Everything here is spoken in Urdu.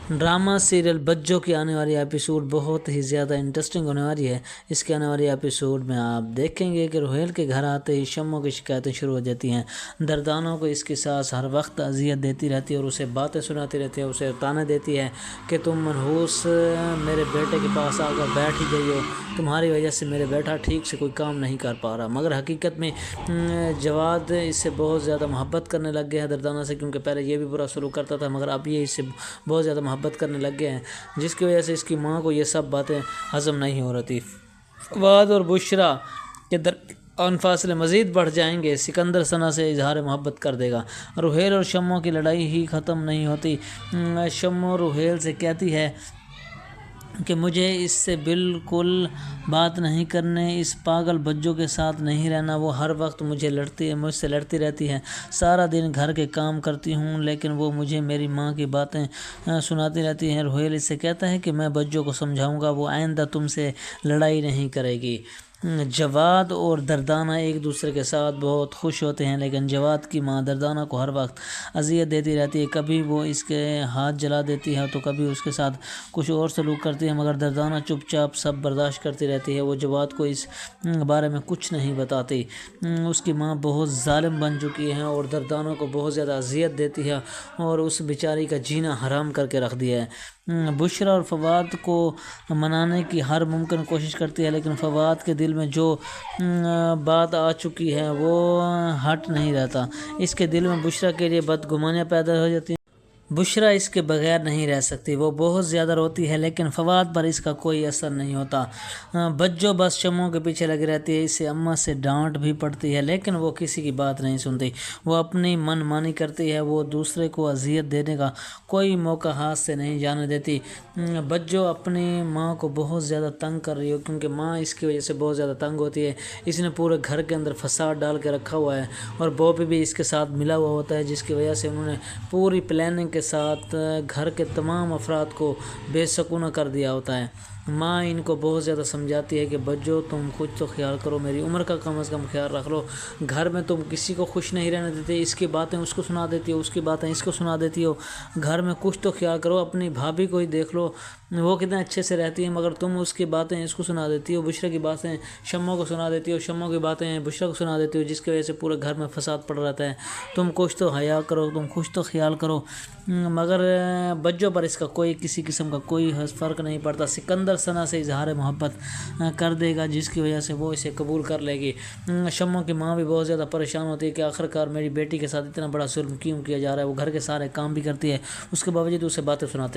ڈرامہ سیریل بجو کی آنے والی ایپیسوڈ بہت ہی زیادہ انٹرسٹنگ ہونے والی ہے۔ اس کے آنے والی ایپیسوڈ میں آپ دیکھیں گے کہ روہیل کے گھر آتے ہی شمو کی شکایتیں شروع ہو جاتی ہیں۔ دردانوں کو اس کی ساس ہر وقت اذیت دیتی رہتی ہے اور اسے باتیں سناتی رہتی ہے، اسے تانے دیتی ہے کہ تم منحوس میرے بیٹے کے پاس آ کر بیٹھ ہی گئی ہو، تمہاری وجہ سے میرے بیٹا ٹھیک سے کوئی کام نہیں کر پا رہا۔ مگر حقیقت میں جواد اس سے بہت زیادہ محبت کرنے لگ گیا ہے دردانہ سے، کیونکہ پہلے یہ بھی برا سلوک کرتا تھا مگر اب یہ اس سے بہت زیادہ محبت کرنے لگ گئے ہیں، جس کی وجہ سے اس کی ماں کو یہ سب باتیں ہضم نہیں ہو رہی۔ فواد اور بشرا کے درمیان فاصلے مزید بڑھ جائیں گے۔ سکندر ثنا سے اظہار محبت کر دے گا۔ روہیل اور شمو کی لڑائی ہی ختم نہیں ہوتی۔ شمو روہیل سے کہتی ہے کہ مجھے اس سے بالکل بات نہیں کرنے، اس پاگل بجو کے ساتھ نہیں رہنا، وہ ہر وقت مجھ سے لڑتی رہتی ہے، سارا دن گھر کے کام کرتی ہوں لیکن وہ مجھے میری ماں کی باتیں سناتی رہتی ہے۔ روہیل اس سے کہتا ہے کہ میں بجو کو سمجھاؤں گا، وہ آئندہ تم سے لڑائی نہیں کرے گی۔ جواد اور دردانہ ایک دوسرے کے ساتھ بہت خوش ہوتے ہیں، لیکن جواد کی ماں دردانہ کو ہر وقت اذیت دیتی رہتی ہے، کبھی وہ اس کے ہاتھ جلا دیتی ہے تو کبھی اس کے ساتھ کچھ اور سلوک کرتی ہے، مگر دردانہ چپ چاپ سب برداشت کرتی رہتی ہے۔ وہ جواد کو اس بارے میں کچھ نہیں بتاتی۔ اس کی ماں بہت ظالم بن چکی ہے اور دردانہ کو بہت زیادہ اذیت دیتی ہے اور اس بیچاری کا جینا حرام کر کے رکھ دیا ہے۔ بشرا اور فواد کو منانے کی ہر ممکن کوشش کرتی ہے، لیکن فواد کے دل میں جو بات آ چکی ہے وہ ہٹ نہیں رہتا۔ اس کے دل میں بشرا کے لیے بدگمانیاں پیدا ہو جاتی ہیں۔ بشرا اس کے بغیر نہیں رہ سکتی، وہ بہت زیادہ روتی ہے لیکن فواد پر اس کا کوئی اثر نہیں ہوتا۔ بجو بس شمو کے پیچھے لگی رہتی ہے، اسے اماں سے ڈانٹ بھی پڑتی ہے لیکن وہ کسی کی بات نہیں سنتی، وہ اپنی من مانی کرتی ہے، وہ دوسرے کو اذیت دینے کا کوئی موقع ہاتھ سے نہیں جانے دیتی۔ بجو اپنی ماں کو بہت زیادہ تنگ کر رہی ہے کیونکہ ماں اس کی وجہ سے بہت زیادہ تنگ ہوتی ہے۔ اس نے پورے گھر کے اندر فساد ڈال کے رکھا ہوا ہے اور بوبی بھی اس کے ساتھ ملا ہوا ہوتا ہے، جس کی وجہ سے انہوں نے پوری پلاننگ کے ساتھ گھر کے تمام افراد کو بے سکونہ کر دیا ہوتا ہے۔ ماں ان کو بہت زیادہ سمجھاتی ہے کہ بجو تم کچھ تو خیال کرو، میری عمر کا کم از کم خیال رکھ لو، گھر میں تم کسی کو خوش نہیں رہنے دیتے، اس کی باتیں اس کو سنا دیتی ہو، اس کی باتیں اس کو سنا دیتی ہو، گھر میں کچھ تو خیال کرو، اپنی بھابھی کو ہی دیکھ لو، وہ کتنے اچھے سے رہتی ہے مگر تم اس کی باتیں اس کو سنا دیتی ہو، بشرا کی باتیں شمو کو سنا دیتی ہو، شمو کی باتیں بشرا کو سنا دیتی ہو، جس کی وجہ سے پورے گھر میں فساد پڑ رہتا ہے۔ تم کچھ تو حیا کرو، تم کچھ تو خیال کرو، مگر بجو پر اس کا کوئی کسی قسم کا کوئی فرق نہیں پڑتا۔ سکندر ثنا سے اظہار محبت کر دے گا جس کی وجہ سے وہ اسے قبول کر لے گی۔ شمو کی ماں بھی بہت زیادہ پریشان ہوتی ہے کہ آخرکار میری بیٹی کے ساتھ اتنا بڑا ظلم کیوں کیا جا رہا ہے، وہ گھر کے سارے کام بھی کرتی ہے، اس کے باوجود اسے باتیں سناتے ہیں۔